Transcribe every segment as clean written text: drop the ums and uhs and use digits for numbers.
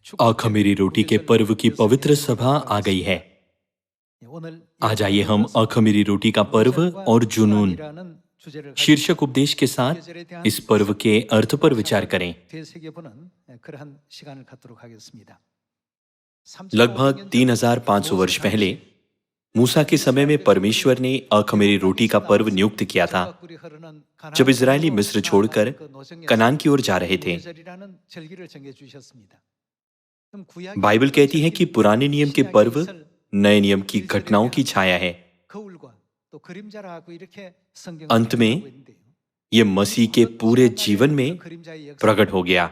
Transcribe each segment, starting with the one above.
अखमीरी रोटी के पर्व की पवित्र सभा आ गई है। आज आइए हम अखमीरी रोटी का पर्व और जुनून शीर्षक उपदेश के साथ इस पर्व के अर्थ पर विचार करें। लगभग 3500 वर्ष पहले मूसा के समय में परमेश्वर ने अखमीरी रोटी का पर्व नियुक्त किया था, जब इजरायली मिस्र छोड़कर कनान की ओर जा रहे थे। बाइबल कहती है कि पुराने नियम के पर्व नए नियम की घटनाओं की छाया है। अंत में ये मसीह के पूरे जीवन में प्रकट हो गया।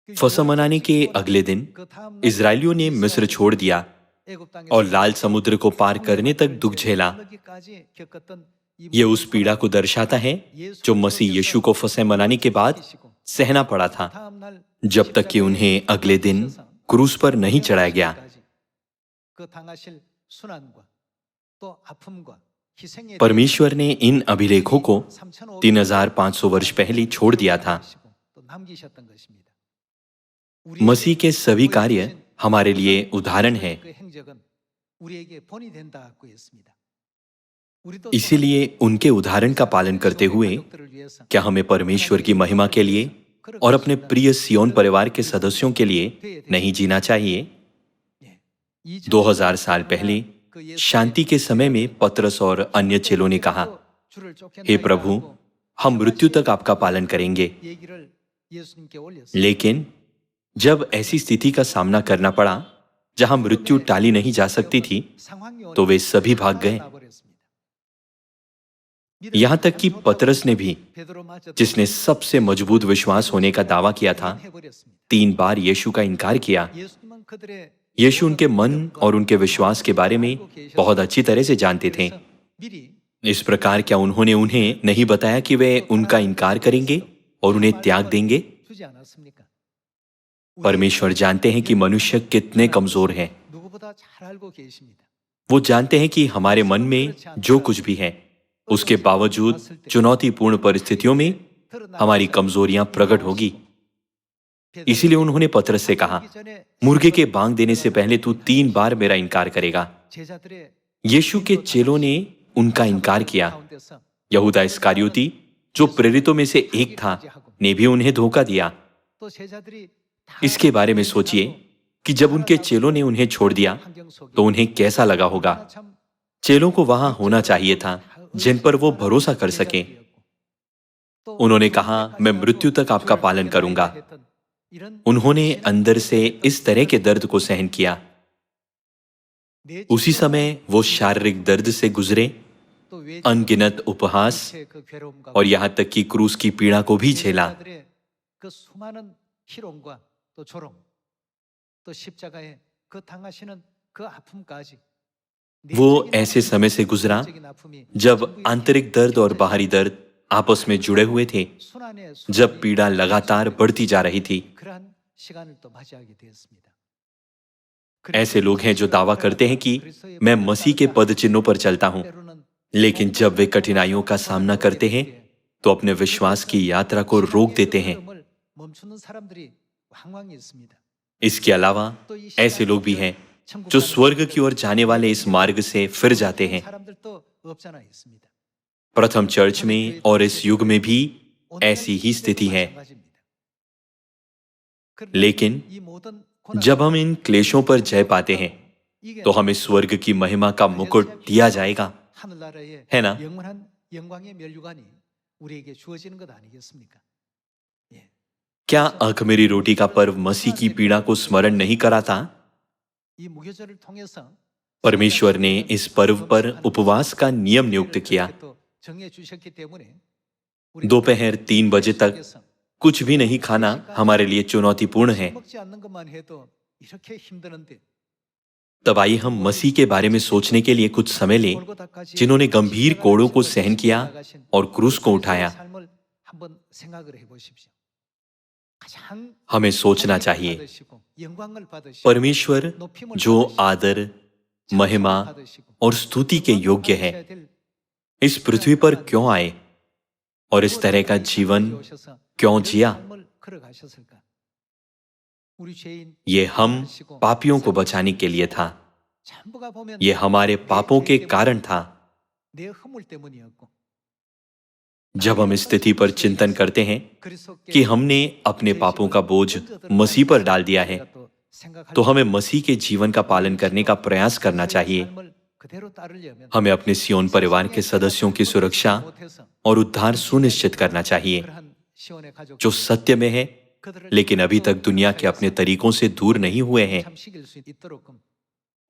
फसह मनाने के अगले दिन इजरायलियों ने मिस्र छोड़ दिया और लाल समुद्र को पार करने तक दुख झेला। यह उस पीड़ा को दर्शाता है जो मसीह यीशु को फसह मनाने के बाद सहना पड़ा था, जब तक कि उन्हें अगले दिन क्रूस पर नहीं चढ़ाया गया। परमेश्वर ने इन अभिलेखों को 3500 वर्ष पहले छोड़ दिया था। मसीह के सभी कार्य हमारे लिए उदाहरण है। इसीलिए उनके उदाहरण का पालन करते हुए क्या हमें परमेश्वर की महिमा के लिए और अपने प्रिय सियोन परिवार के सदस्यों के लिए नहीं जीना चाहिए? 2000 साल पहले शांति के समय में पतरस और अन्य चेलों ने कहा, हे प्रभु, हम मृत्यु तक आपका पालन करेंगे। लेकिन जब ऐसी स्थिति का सामना करना पड़ा जहां मृत्यु टाली नहीं जा सकती थी, तो वे सभी भाग गए। यहां तक कि पतरस ने भी, जिसने सबसे मजबूत विश्वास होने का दावा किया था, 3 बार यीशु का इनकार किया। यीशु उनके मन और उनके विश्वास के बारे में बहुत अच्छी तरह से जानते थे। इस प्रकार क्या उन्होंने उन्हें नहीं बताया कि वे उनका इनकार करेंगे और उन्हें त्याग देंगे? परमेश्वर जानते हैं कि मनुष्य कितने कमजोर हैं। वो जानते हैं कि हमारे मन में जो कुछ भी है, उसके बावजूद चुनौतीपूर्ण परिस्थितियों में हमारी कमजोरियां प्रकट होगी। इसीलिए उन्होंने पतरस से कहा, मुर्गे के बांग देने से पहले तू 3 बार मेरा इनकार करेगा। यीशु के चेलों ने उनका इनकार किया। यहूदा इस्करियोती, जो प्रेरितों में से एक था, ने भी उन्हें धोखा दिया। इसके बारे में सोचिए कि जब उनके चेलों ने उन्हें छोड़ दिया तो उन्हें कैसा लगा होगा। चेलों को वहां होना चाहिए था जिन पर वो भरोसा कर सके। उन्होंने कहा, मैं मृत्यु तक आपका पालन करूंगा। उन्होंने अंदर से इस तरह के दर्द को सहन किया। उसी समय वो शारीरिक दर्द से गुजरे, अनगिनत उपहास और यहां तक कि क्रूस की पीड़ा को भी झेला। वो ऐसे समय से गुजरा जब आंतरिक दर्द और बाहरी दर्द आपस में जुड़े हुए थे, जब पीड़ा लगातार बढ़ती जा रही थी। ऐसे लोग हैं जो दावा करते हैं कि मैं मसीह के पद चिन्हों पर चलता हूं, लेकिन जब वे कठिनाइयों का सामना करते हैं तो अपने विश्वास की यात्रा को रोक देते हैं। इसके अलावा ऐसे लोग भी हैं जो स्वर्ग की ओर जाने वाले इस मार्ग से फिर जाते हैं। प्रथम चर्च में और इस युग में भी ऐसी ही स्थिति है। लेकिन जब हम इन क्लेशों पर जय पाते हैं तो हमें स्वर्ग की महिमा का मुकुट दिया जाएगा, है ना? क्या अखमीरी रोटी का पर्व मसीह की पीड़ा को स्मरण नहीं कराता? परमेश्वर ने इस पर्व पर उपवास का नियम नियुक्त किया। दोपहर 3 बजे तक कुछ भी नहीं खाना हमारे लिए चुनौतीपूर्ण है। तब आइए हम मसीह के बारे में सोचने के लिए कुछ समय लें, जिन्होंने गंभीर कोड़ों को सहन किया और क्रूस को उठाया। हमें सोचना चाहिए, परमेश्वर जो आदर, महिमा और स्तुति के योग्य है, इस पृथ्वी पर क्यों आए और इस तरह का जीवन क्यों जिया? ये हम पापियों को बचाने के लिए था। ये हमारे पापों के कारण था। जब हम इस स्थिति पर चिंतन करते हैं कि हमने अपने पापों का बोझ मसीह पर डाल दिया है, तो हमें मसीह के जीवन का पालन करने का प्रयास करना चाहिए। हमें अपने सियोन परिवार के सदस्यों की सुरक्षा और उद्धार सुनिश्चित करना चाहिए, जो सत्य में है लेकिन अभी तक दुनिया के अपने तरीकों से दूर नहीं हुए हैं।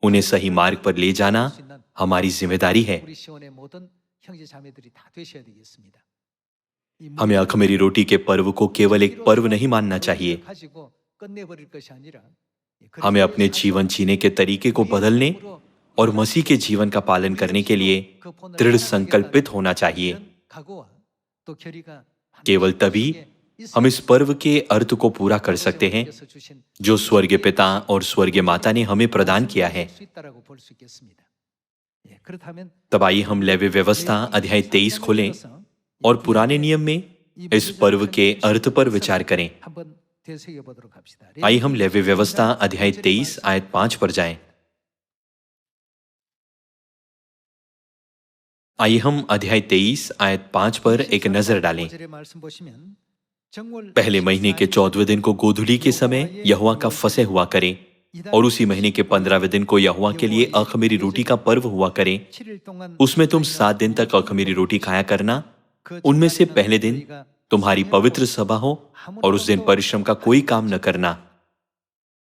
उन्हें सही मार्ग पर ले जाना हमारी जिम्मेदारी है। हमें अखमीरी रोटी के पर्व को केवल एक पर्व नहीं मानना चाहिए। हमें अपने जीवन जीने के तरीके को बदलने और मसीह के जीवन का पालन करने के लिए दृढ़ संकल्पित होना चाहिए। केवल तभी हम इस पर्व के अर्थ को पूरा कर सकते हैं जो स्वर्गीय पिता और स्वर्गीय माता ने हमें प्रदान किया है। तब आइए हम लेवी व्यवस्था अध्याय 23 खोलें और पुराने नियम में इस पर्व के अर्थ पर विचार करें। आइए हम लेवी व्यवस्था अध्याय 23 आयत 5 पर जाएं। आइए हम अध्याय 23 आयत 5 पर एक नजर डालें। पहले महीने के 14वें दिन को गोधूली के समय यहोवा का फसह हुआ करे, और उसी महीने के 15वें दिन को यहोवा के लिए अखमीरी रोटी का पर्व हुआ करे। उसमें तुम 7 दिन तक अखमीरी रोटी खाया करना। उनमें से पहले दिन तुम्हारी पवित्र सभा हो, और उस दिन परिश्रम का कोई काम न करना।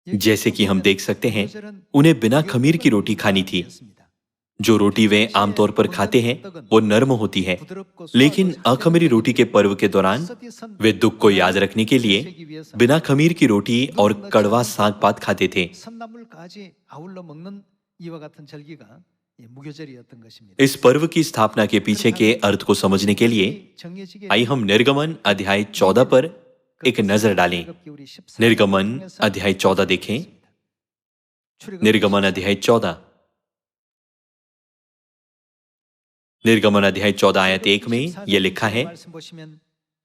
जैसे कि हम देख सकते हैं, उन्हें बिना खमीर की रोटी खानी थी। जो रोटी वे आमतौर पर खाते हैं वो नर्म होती है, लेकिन अखमीरी रोटी के पर्व के दौरान वे दुख को याद रखने के लिए बिना खमीर की रोटी और कड़वा साग पात खाते थे। इस पर्व की स्थापना के पीछे के अर्थ को समझने के लिए आइए हम निर्गमन अध्याय 14 पर एक नजर डालें। निर्गमन अध्याय 14 देखें। निर्गमन अध्याय 14। निर्गमन अध्याय 14 आयत 1 में यह लिखा है,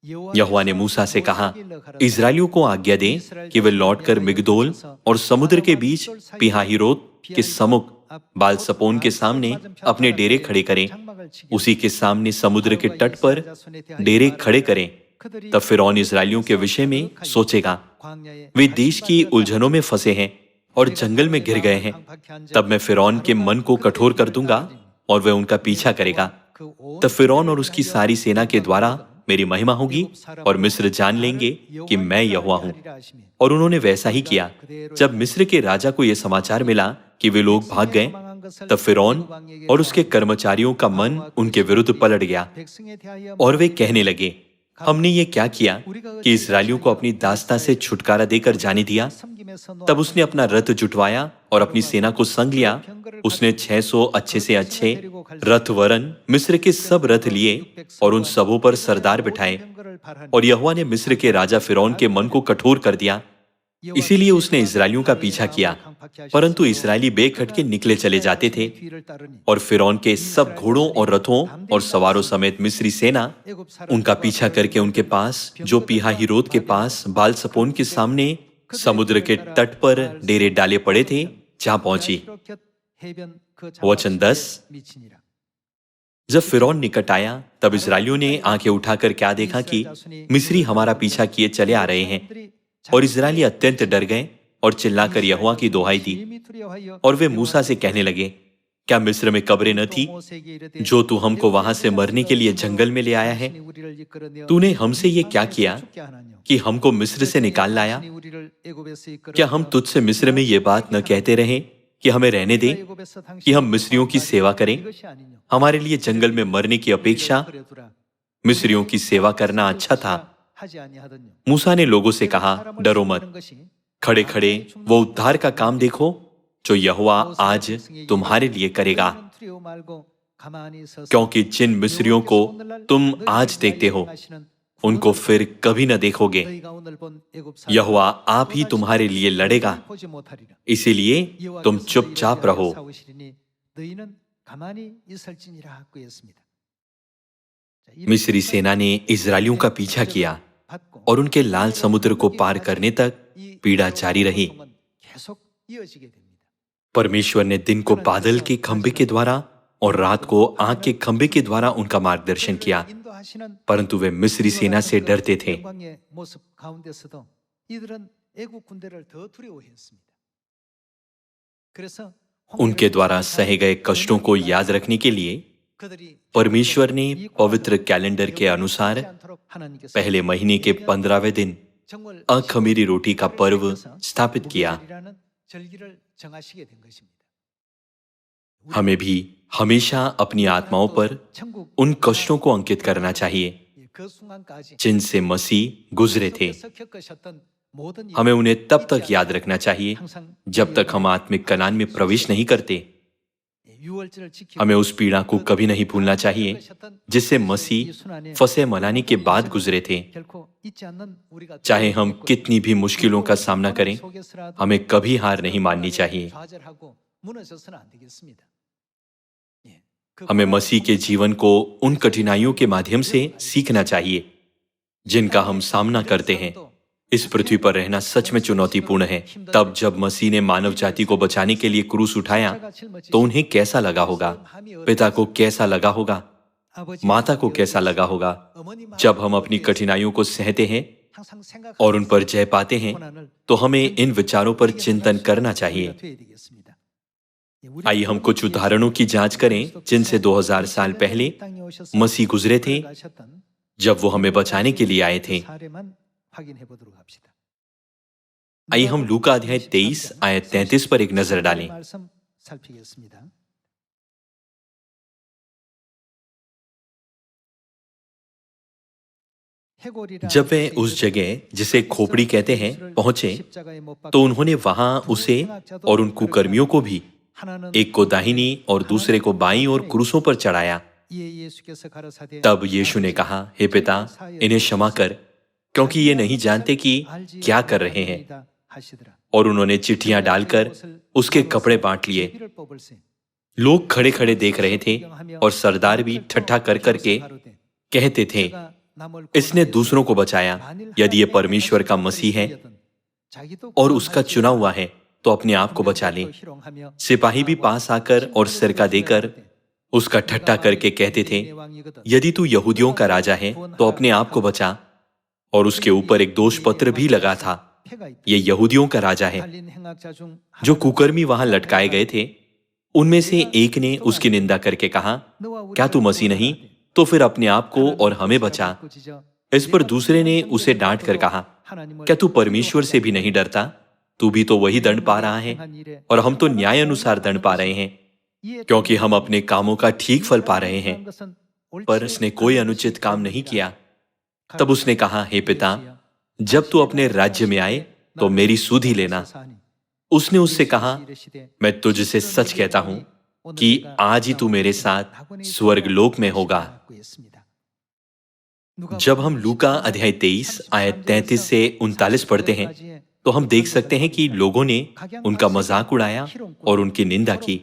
यहोवा ने मूसा से कहा, इस्राएलियों को आज्ञा दे कि वे लौटकर मिगदोल और समुद्र के बीच पिहाहिरोत के सम्मुख बाल सपोन के सामने अपने डेरे खड़े करें। उसी के सामने समुद्र के तट पर डेरे खड़े करें। तब फिरौन इस्राएलियों के विषय में सोचेगा, वे देश की उलझनों में फंसे हैं और जंगल में घिर गए हैं। तब मैं फिरौन के मन को कठोर कर दूंगा और वह उनका पीछा करेगा। तब फिरौन और उसकी सारी सेना के द्वारा मेरी महिमा होगी और मिस्र जान लेंगे कि मैं यहोवा हूं। और उन्होंने वैसा ही किया। जब मिस्र के राजा को यह समाचार मिला कि वे लोग भाग गए, तब फिरौन और उसके कर्मचारियों का मन उनके विरुद्ध पलट गया और वे कहने लगे, हमने ये क्या किया कि इस्राएलियों को अपनी दास्ता से छुटकारा देकर जाने दिया। तब उसने अपना रथ जुटवाया और अपनी सेना को संग लिया। उसने 600 अच्छे से अच्छे रथ वरन मिस्र के सब रथ लिए और उन सबों पर सरदार बिठाए। और यहोवा ने मिस्र के राजा फिरौन के मन को कठोर कर दिया, इसीलिए उसने इस्राएलियों का पीछा किया, परंतु इस्राएली बेखटके निकले चले जाते थे। और फिरौन के सब घोड़ों और रथों और सवारों समेत मिस्री सेना उनका पीछा करके उनके पास, जो पिहाहिरोत के पास बाल सपोन के सामने समुद्र के तट पर डेरे डाले पड़े थे, जहां पहुंची। वचन 10। जब फिरौन निकट आया, तब इस्राएलियों ने आंखें उठाकर क्या देखा कि मिस्री हमारा पीछा किए चले आ रहे हैं। और इस्राएली अत्यंत डर गए और चिल्लाकर यहोवा की दोहाई दी। और वे मूसा से कहने लगे, क्या मिस्र में कब्रें न थी, जो तू हमको वहां से मरने के लिए जंगल में ले आया है? तूने हमसे ये क्या किया कि हमको मिस्र से निकाल लाया? क्या हम तुझसे मिस्र में ये बात न कहते रहे कि हमें रहने दे, कि हम मिस्रियों की सेवा करें? हमारे लिए जंगल में मरने की अपेक्षा मिस्रियों की सेवा करना अच्छा था। मूसा ने लोगों से कहा, डरो मत, खड़े खड़े वो उद्धार का काम देखो जो यहोवा आज तुम्हारे लिए करेगा। क्योंकि जिन मिस्रियों को तुम आज देखते हो, उनको फिर कभी न देखोगे। यहोवा आप ही तुम्हारे लिए लड़ेगा, इसीलिए तुम चुपचाप रहो। मिस्री सेना ने इजरायलियों का पीछा किया और उनके लाल समुद्र को पार करने तक पीड़ा जारी रही। परमेश्वर ने दिन को बादल के खंभे के द्वारा और रात को आग के खंभे के द्वारा उनका मार्गदर्शन किया, परंतु वे मिस्री सेना से डरते थे। उनके द्वारा सहे गए कष्टों को याद रखने के लिए परमेश्वर ने पवित्र कैलेंडर के अनुसार पहले महीने के 15वें दिन अखमीरी रोटी का पर्व स्थापित किया। हमें भी हमेशा अपनी आत्माओं पर उन कष्टों को अंकित करना चाहिए जिनसे मसीह गुजरे थे। हमें उन्हें तब तक याद रखना चाहिए जब तक हम आत्मिक कनान में प्रवेश नहीं करते। हमें उस पीड़ा को कभी नहीं भूलना चाहिए जिससे मसीह फसह मनाने के बाद गुजरे थे। चाहे हम कितनी भी मुश्किलों का सामना करें, हमें कभी हार नहीं माननी चाहिए। हमें मसीह के जीवन को उन कठिनाइयों के माध्यम से सीखना चाहिए जिनका हम सामना करते हैं। इस पृथ्वी पर रहना सच में चुनौतीपूर्ण है। तब जब मसीह ने मानव जाति को बचाने के लिए क्रूस उठाया तो उन्हें कैसा लगा होगा? पिता को कैसा लगा होगा? माता को कैसा लगा होगा? जब हम अपनी कठिनाइयों को सहते हैं और उन पर जय पाते हैं तो हमें इन विचारों पर चिंतन करना चाहिए। आइए हम कुछ उदाहरणों की जांच करें जिनसे 2000 साल पहले मसीह गुजरे थे जब वो हमें बचाने के लिए आए थे। आइए हम लूका अध्याय 23 आयत 33 पर एक नजर डालें। जब वे उस जगह जिसे खोपड़ी कहते हैं पहुंचे तो उन्होंने वहां उसे और उन कुकर्मियों को भी, एक को दाहिनी और दूसरे को बाईं ओर क्रूसों पर चढ़ाया। तब यीशु ने कहा, हे पिता, इन्हें क्षमा कर, क्योंकि ये नहीं जानते कि क्या कर रहे हैं। और उन्होंने चिट्ठियां डालकर उसके कपड़े बांट लिए। लोग खड़े खड़े देख रहे थे और सरदार भी ठट्ठा कर करके कहते थे, इसने दूसरों को बचाया। यदि ये परमेश्वर का मसीह है और उसका चुना हुआ है तो अपने आप को बचा ले। सिपाही भी पास आकर और सिरका देकर उसका ठट्ठा करके कहते थे, यदि तू यहूदियों का राजा है तो अपने आप को बचा। और उसके ऊपर एक दोष पत्र भी लगा था, ये यहूदियों का राजा है। जो कुकर्मी वहां लटकाए गए थे उनमें से एक ने उसकी निंदा करके कहा, क्या तू मसीह नहीं? तो फिर अपने आप को और हमें बचा। इस पर दूसरे ने उसे डांट कर कहा, क्या तू परमेश्वर से भी नहीं डरता? तू भी तो वही दंड पा रहा है और हम तो न्याय अनुसार दंड पा रहे हैं, क्योंकि हम अपने कामों का ठीक फल पा रहे हैं। पर उसने कोई अनुचित काम नहीं किया। तब उसने कहा, हे पिता, जब तू अपने राज्य में आए तो मेरी सुधि ही लेना। उसने उससे कहा, मैं तुझसे सच कहता हूं कि आज ही तू मेरे साथ स्वर्ग लोक में होगा। जब हम लूका अध्याय 23 आयत 33 से 39 पढ़ते हैं तो हम देख सकते हैं कि लोगों ने उनका मजाक उड़ाया और उनकी निंदा की।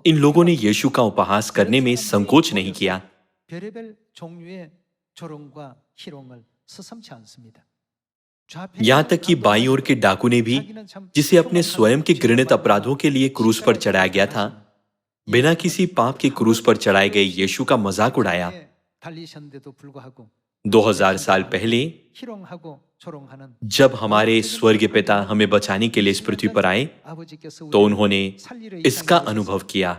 इन लोगों ने यीशु का उपहास करने में संकोच नहीं किया। यहां तक कि बाईं ओर के डाकू ने भी, जिसे अपने स्वयं के घृणित अपराधों के लिए क्रूस पर चढ़ाया गया था, बिना किसी पाप के क्रूस पर चढ़ाए गए यीशु का मजाक उड़ाया। 2000 साल पहले जब हमारे स्वर्गीय पिता हमें बचाने के लिए इस पृथ्वी पर आए तो उन्होंने इसका अनुभव किया।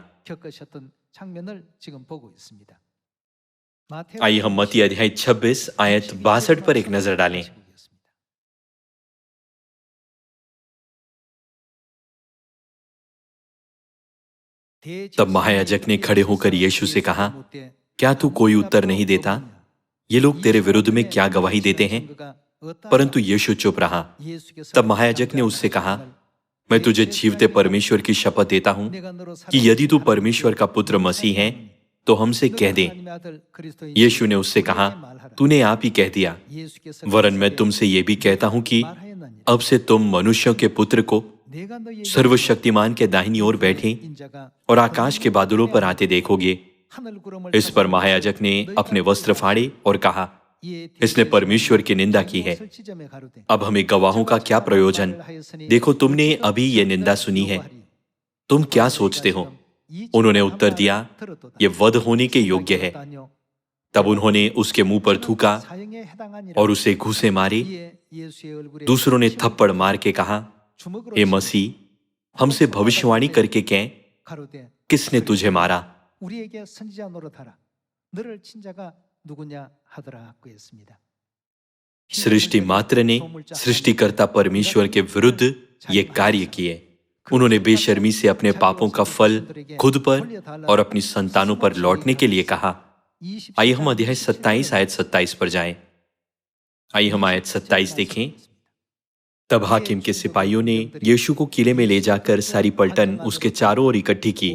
आइए हम मत्ती अध्याय 26 आयत 62 पर एक नजर डालें। तब महायाजक ने खड़े होकर यीशु से कहा, क्या तू कोई उत्तर नहीं देता? ये लोग तेरे विरुद्ध में क्या गवाही देते हैं? परंतु यीशु चुप रहा। तब महायाजक ने उससे कहा, मैं तुझे जीवते परमेश्वर की शपथ देता हूं कि यदि तू परमेश्वर का पुत्र मसीह है तो हमसे कह दे। यीशु ने उससे कहा, तूने आप ही कह दिया। वरन मैं तुमसे यह भी कहता हूं कि अब से तुम मनुष्यों के पुत्र को सर्वशक्तिमान के दाहिनी ओर बैठे और आकाश के बादलों पर आते देखोगे। इस पर महायाजक ने अपने वस्त्र फाड़े और कहा, इसने परमेश्वर की निंदा की है। अब हमें गवाहों का क्या प्रयोजन? देखो, तुमने अभी ये निंदा सुनी है, तुम क्या सोचते हो? उन्होंने उत्तर दिया, ये वध होने के योग्य है। तब उन्होंने उसके मुंह पर थूका और उसे घूंसे मारे। दूसरों ने थप्पड़ मार के कहा, हे मसीह, हमसे भविष्यवाणी करके कह, किसने तुझे मारा? सृष्टि मात्र ने सृष्टिकर्ता परमेश्वर के विरुद्ध ये कार्य किए। उन्होंने बेशर्मी से अपने पापों का फल खुद पर और अपनी संतानों पर लौटने के लिए कहा। आइए हम अध्याय 27 आयत 27 पर जाएं। आइए हम आयत 27 देखें। तब हाकिम के सिपाहियों ने यीशु को किले में ले जाकर सारी पलटन उसके चारों ओर इकट्ठी की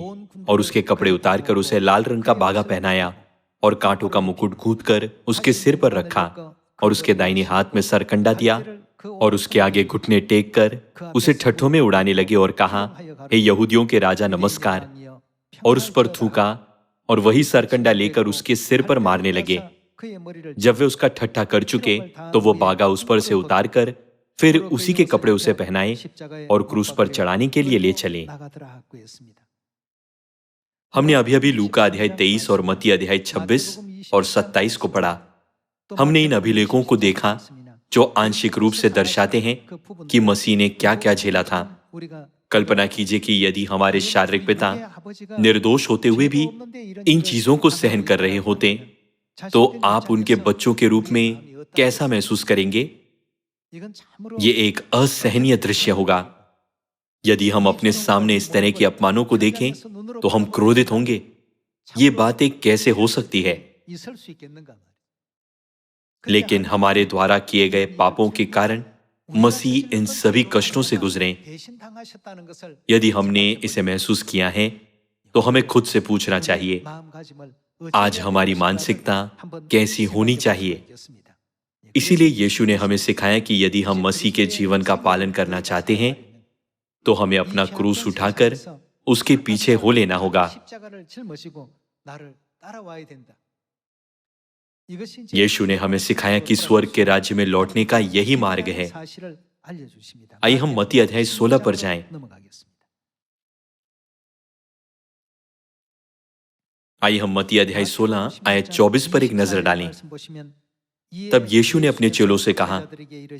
और उसके कपड़े उतारकर उसे लाल रंग का बागा पहनाया और कांटों का मुकुट गूंथकर उसके सिर पर रखा और उसके दाहिने हाथ में सरकंडा दिया और उसके आगे घुटने टेक कर उसे ठट्ठों में उड़ाने लगे और कहा, हे यहूदियों के राजा नमस्कार, और उस पर थूका और वही सरकंडा लेकर उसके सिर पर मारने लगे। जब वे उसका ठट्ठा कर चुके तो वो बागा उस पर से उतारकर फिर उसी के कपड़े उसे पहनाए और क्रूस पर चढ़ाने के लिए ले चले। हमने अभी अभी लूका अध्याय 23 और मत्ती अध्याय 26 और 27 को पढ़ा। हमने इन अभिलेखों को देखा जो आंशिक रूप से दर्शाते हैं कि मसीह ने क्या क्या झेला था। कल्पना कीजिए कि यदि हमारे शारीरिक पिता निर्दोष होते हुए भी इन चीजों को सहन कर रहे होते तो आप उनके बच्चों के रूप में कैसा महसूस करेंगे? ये एक असहनीय दृश्य होगा। यदि हम अपने सामने इस तरह के अपमानों को देखें तो हम क्रोधित होंगे। ये बातें कैसे हो सकती है? लेकिन हमारे द्वारा किए गए पापों के कारण मसीह इन सभी कष्टों से गुजरे। यदि हमने इसे महसूस किया है तो हमें खुद से पूछना चाहिए, आज हमारी मानसिकता कैसी होनी चाहिए? इसीलिए यीशु ने हमें सिखाया कि यदि हम मसीह के जीवन का पालन करना चाहते हैं तो हमें अपना क्रूस उठाकर उसके पीछे हो लेना होगा। यीशु ने हमें सिखाया कि स्वर्ग के राज्य में लौटने का यही मार्ग है। आइए हम मत्ती अध्याय 16 पर जाएं। आइए हम मत्ती अध्याय 16 आयत 24 पर एक नजर डालें। तब यीशु ने अपने चेलों से कहा,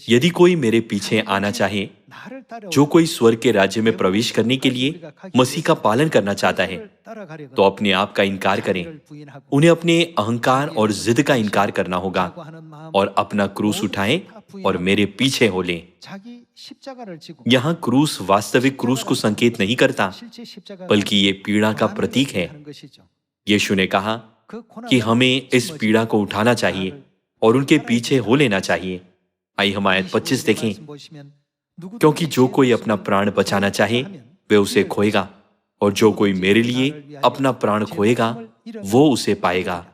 यदि कोई मेरे पीछे आना चाहे, जो कोई स्वर्ग के राज्य में प्रवेश करने के लिए मसीह का पालन करना चाहता है, तो अपने आप का इनकार करें। उन्हें अपने अहंकार और जिद का इनकार करना होगा और अपना क्रूस उठाएं और मेरे पीछे हो लें। यहां क्रूस वास्तविक क्रूस को संकेत नहीं करता, बल्कि ये पीड़ा का प्रतीक है। यीशु ने कहा कि हमें इस पीड़ा को उठाना चाहिए और उनके पीछे हो लेना चाहिए। आइए हम आयत 25 देखें। क्योंकि जो कोई अपना प्राण बचाना चाहे वे उसे खोएगा, और जो कोई मेरे लिए अपना प्राण खोएगा वो उसे पाएगा।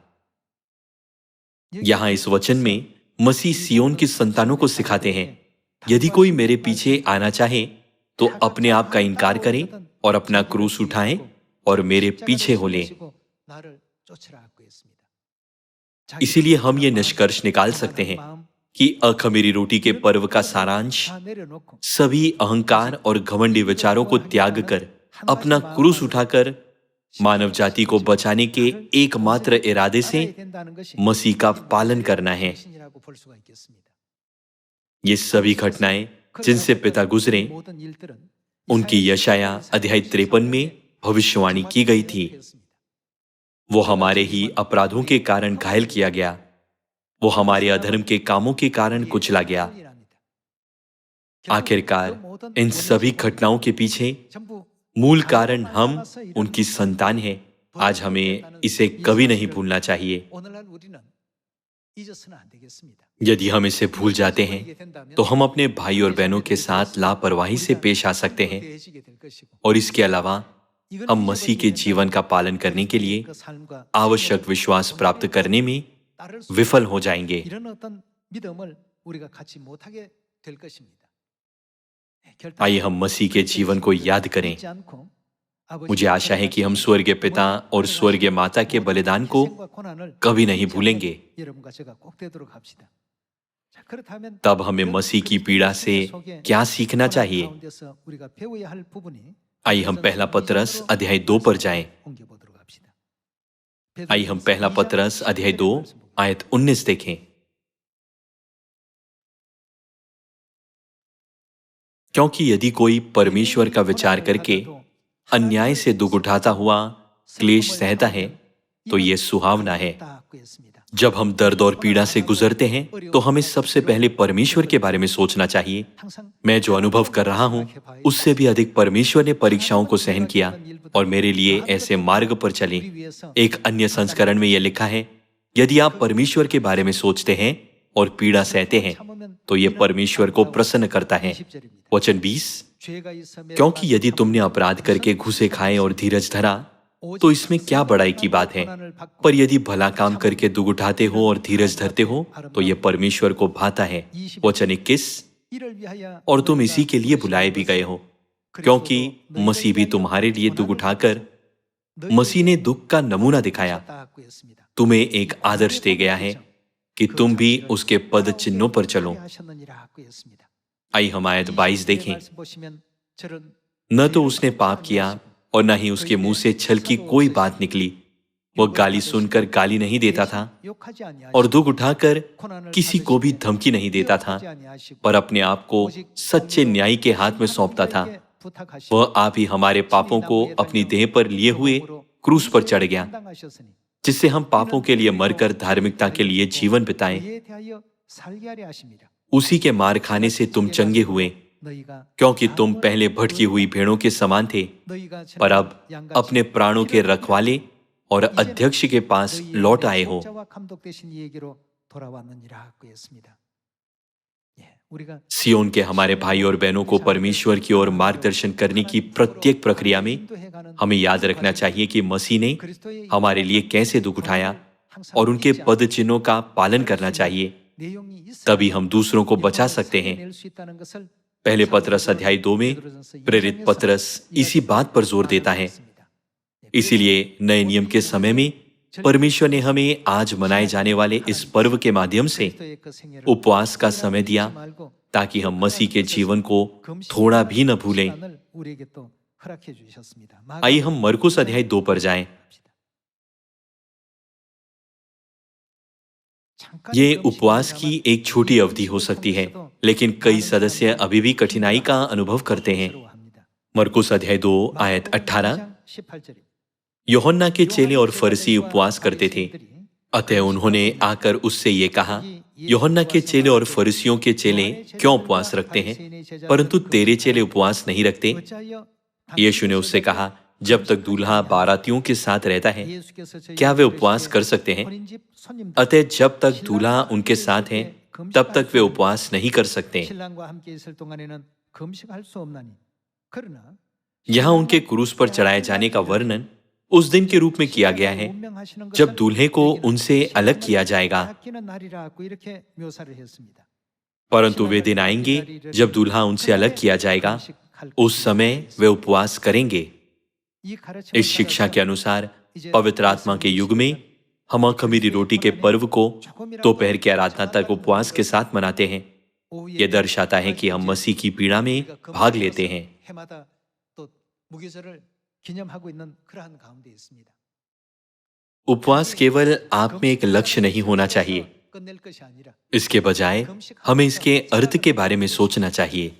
यहां इस वचन में मसीह सियोन की संतानों को सिखाते हैं, यदि कोई मेरे पीछे आना चाहे तो अपने आप का इनकार करें और अपना क्रूस उठाएं और मेरे पीछे हो लें। इसीलिए हम ये निष्कर्ष निकाल सकते हैं कि अखमीरी रोटी के पर्व का सारांश सभी अहंकार और घमंडी विचारों को त्याग कर अपना क्रूस उठाकर मानव जाति को बचाने के एकमात्र इरादे से मसीह का पालन करना है। ये सभी घटनाएं जिनसे पिता गुजरे, उनकी यशाया अध्याय 53 में भविष्यवाणी की गई थी। वो हमारे ही अपराधों के कारण घायल किया गया, वो हमारे अधर्म के कामों के कारण कुचला गया। आखिरकार इन सभी घटनाओं के पीछे मूल कारण हम उनकी संतान हैं। आज हमें इसे कभी नहीं भूलना चाहिए। यदि हम इसे भूल जाते हैं तो हम अपने भाई और बहनों के साथ लापरवाही से पेश आ सकते हैं, और इसके अलावा हम मसीह के जीवन का पालन करने के लिए आवश्यक विश्वास प्राप्त करने में विफल हो जाएंगे। आइए हम मसीह के जीवन को याद करें। मुझे आशा है कि हम स्वर्गीय पिता और स्वर्गीय माता के बलिदान को कभी नहीं भूलेंगे। तब हमें मसीह की पीड़ा से क्या सीखना चाहिए? आइए हम पहला पतरस अध्याय 2 पर जाएं। आइए हम पहला पतरस अध्याय 2 आयत 19 देखें। क्योंकि यदि कोई परमेश्वर का विचार करके अन्याय से दुख उठाता हुआ क्लेश सहता है तो यह सुहावना है। जब हम दर्द और पीड़ा से गुजरते हैं तो हमें सबसे पहले परमेश्वर के बारे में सोचना चाहिए। मैं जो अनुभव कर रहा हूं उससे भी अधिक परमेश्वर ने परीक्षाओं को सहन किया और मेरे लिए ऐसे मार्ग पर चले। एक अन्य संस्करण में यह लिखा है, यदि आप परमेश्वर के बारे में सोचते हैं और पीड़ा सहते हैं तो यह परमेश्वर को प्रसन्न करता है। वचन 20, क्योंकि यदि तुमने अपराध करके घुसे खाए और धीरज धरा तो इसमें क्या बड़ाई की बात है, पर यदि भला काम करके दुख उठाते हो और धीरज धरते हो तो यह परमेश्वर को भाता है। वचन 21, और तुम इसी के लिए बुलाए भी गए हो क्योंकि मसीह भी तुम्हारे लिए दुख उठाकर मसीह ने दुख का नमूना दिखाया, तुम्हें एक आदर्श दे गया है कि तुम भी उसके पद चिन्हों पर चलो। आइए हम आयत 22 देखें। न तो उसने पाप किया और न ही उसके मुंह से छल की कोई बात निकली। वह गाली सुनकर गाली नहीं देता था और दुख उठाकर किसी को भी धमकी नहीं देता था, पर अपने आप को सच्चे न्यायी के हाथ में सौंपता था। वह आप ही हमारे पापों को अपनी देह पर लिए हुए क्रूस पर चढ़ गया, जिससे हम पापों के लिए मरकर धार्मिकता के लिए जीवन बिताएं। उसी के मार खाने से तुम चंगे हुए, क्योंकि तुम पहले भटकी हुई भेड़ों के समान थे, पर अब अपने प्राणों के रखवाले और अध्यक्ष के पास लौट आए हो। सियोन के हमारे भाई और बहनों को परमेश्वर की ओर मार्गदर्शन करने की प्रत्येक प्रक्रिया में हमें याद रखना चाहिए कि मसीह ने हमारे लिए कैसे दुख उठाया और उनके पद चिन्हों का पालन करना चाहिए, तभी हम दूसरों को बचा सकते हैं। पहले पतरस अध्याय 2 में प्रेरित पतरस इसी बात पर जोर देता है। इसीलिए नए नियम के समय में परमेश्वर ने हमें आज मनाए जाने वाले इस पर्व के माध्यम से उपवास का समय दिया, ताकि हम मसीह के जीवन को थोड़ा भी न भूलें। आइए हम मरकुस अध्याय 2 पर जाएं। ये उपवास की एक छोटी अवधि हो सकती है, लेकिन कई सदस्य अभी भी कठिनाई का अनुभव करते हैं। मरकुस अध्याय 2 आयत 18, यूहन्ना के चेले और फरीसी उपवास करते थे, अतः उन्होंने आकर उससे ये कहा, यूहन्ना के चेले और फरीसियों के चेले क्यों उपवास रखते हैं, परंतु तेरे चेले उपवास नहीं रखते? यीशु ने उससे कहा, जब तक दूल्हा बारातियों के साथ रहता है क्या वे उपवास कर सकते हैं? अतः जब तक दूल्हा उनके साथ है तब तक वे उपवास नहीं कर सकते। यहाँ उनके क्रूस पर चढ़ाए जाने का वर्णन उस दिन के रूप में किया गया है जब दूल्हे को उनसे अलग किया जाएगा, परंतु वे दिन आएंगे जब दूल्हा उनसे अलग किया जाएगा, उस समय वे उपवास करेंगे। इस शिक्षा के अनुसार पवित्र आत्मा के युग में हम अखमीरी रोटी के पर्व को दोपहर की आराधना तक उपवास के साथ मनाते हैं। यह दर्शाता है कि हम मसीह की पीड़ा में भाग लेते हैं। उपवास केवल आप में एक लक्ष्य नहीं होना चाहिए, इसके बजाय हमें इसके अर्थ के बारे में सोचना चाहिए।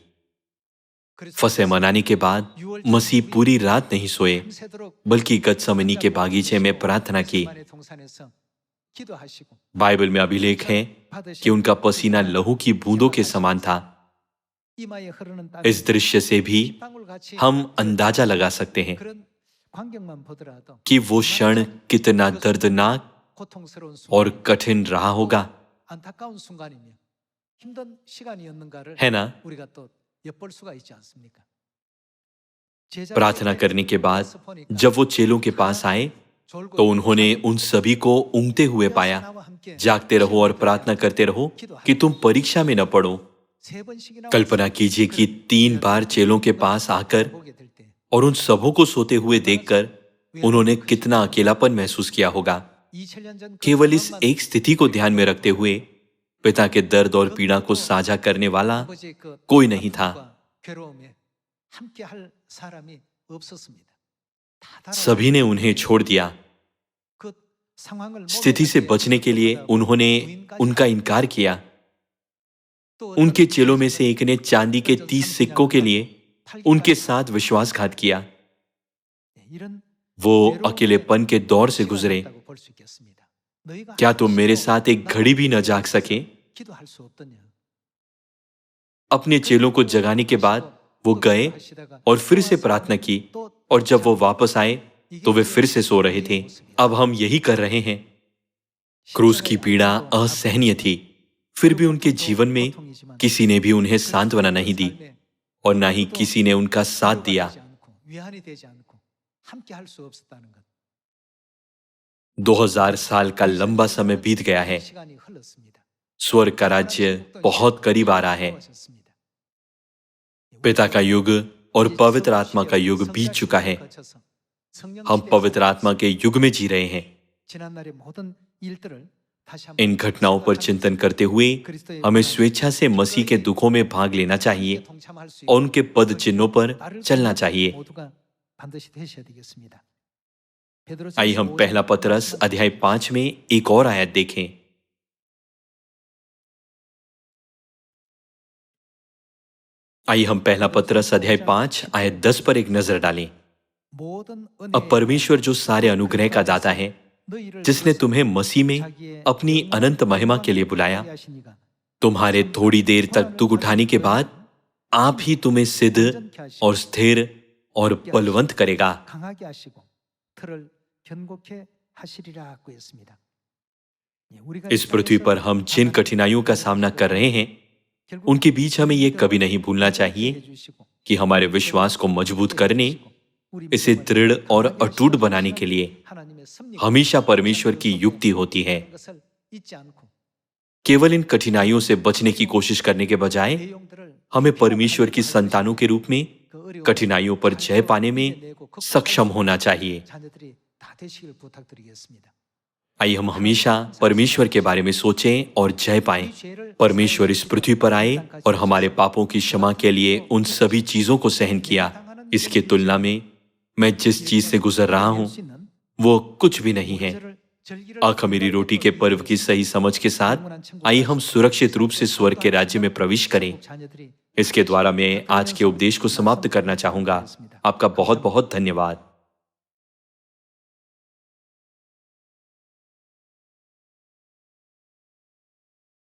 फसह मनाने के बाद मसीह पूरी रात नहीं सोए, बल्कि गतसमनी के बागीचे में प्रार्थना की। बाइबल में अभिलेख है कि उनका पसीना लहू की बूंदों के समान था। इस दृश्य से भी हम अंदाजा लगा सकते हैं कि वो क्षण कितना दर्दनाक और कठिन रहा होगा, है ना? प्रार्थना करने के बाद जब वो चेलों के पास आए तो उन्होंने उन सभी को ऊँघते हुए पाया। जागते रहो और प्रार्थना करते रहो कि तुम परीक्षा में न पड़ो। कल्पना कीजिए कि 3 बार चेलों के पास आकर और उन सबों को सोते हुए देखकर उन्होंने कितना अकेलापन महसूस किया होगा। केवल इस एक स्थिति को ध्यान में रखते हुए पिता के दर्द और पीड़ा को साझा करने वाला कोई नहीं था। सभी ने उन्हें छोड़ दिया। स्थिति से बचने के लिए उन्होंने उनका इनकार किया। उनके चेलों में से एक ने चांदी के 30 सिक्कों के लिए उनके साथ विश्वासघात किया। वो अकेलेपन के दौर से गुजरे। क्या तुम मेरे साथ एक घड़ी भी न जाग सके? अपने चेलों को जगाने के बाद वो गए और फिर से प्रार्थना की, और जब वो वापस आए तो वे फिर से सो रहे थे। अब हम यही कर रहे हैं। क्रूस की पीड़ा असहनीय थी, फिर भी उनके जीवन में किसी ने भी उन्हें सांत्वना नहीं दी और ना ही किसी ने उनका साथ दिया। 2000 साल का लंबा समय बीत गया है। स्वर्ग का राज्य बहुत करीब आ रहा है। पिता का युग और पवित्र आत्मा का युग बीत चुका है। हम पवित्र आत्मा के युग में जी रहे हैं। इन घटनाओं पर चिंतन करते हुए हमें स्वेच्छा से मसीह के दुखों में भाग लेना चाहिए और उनके पद चिन्हों पर चलना चाहिए। आइए हम पहला पतरस अध्याय 5 में एक और आयत देखें। आइए हम पहला पतरस अध्याय 5 आयत 10 पर एक नजर डालें। अब परमेश्वर जो सारे अनुग्रह का दाता है, जिसने तुम्हें मसीह में अपनी अनंत महिमा के लिए बुलाया, तुम्हारे थोड़ी देर तक दुख उठाने के बाद आप ही तुम्हें सिद्ध और स्थिर और बलवंत करेगा। इस पृथ्वी पर हम जिन कठिनाइयों का सामना कर रहे हैं, उनके बीच हमें यह कभी नहीं भूलना चाहिए कि हमारे विश्वास को मजबूत करने, इसे दृढ़ और अटूट बनाने के लिए हमेशा परमेश्वर की युक्ति होती है। केवल इन कठिनाइयों से बचने की कोशिश करने के बजाय हमें परमेश्वर की संतानों के रूप में कठिनाइयों पर जय पाने में सक्षम होना चाहिए। आइए हम हमेशा परमेश्वर के बारे में सोचें और जय पाएं। परमेश्वर इस पृथ्वी पर आए और हमारे पापों की क्षमा के लिए उन सभी चीजों को सहन किया। इसकी तुलना में मैं जिस चीज से गुजर रहा हूं वो कुछ भी नहीं है। अखमीरी रोटी के पर्व की सही समझ के साथ आइए हम सुरक्षित रूप से स्वर्ग के राज्य में प्रवेश करें। इसके द्वारा मैं आज के उपदेश को समाप्त करना चाहूंगा। आपका बहुत बहुत धन्यवाद।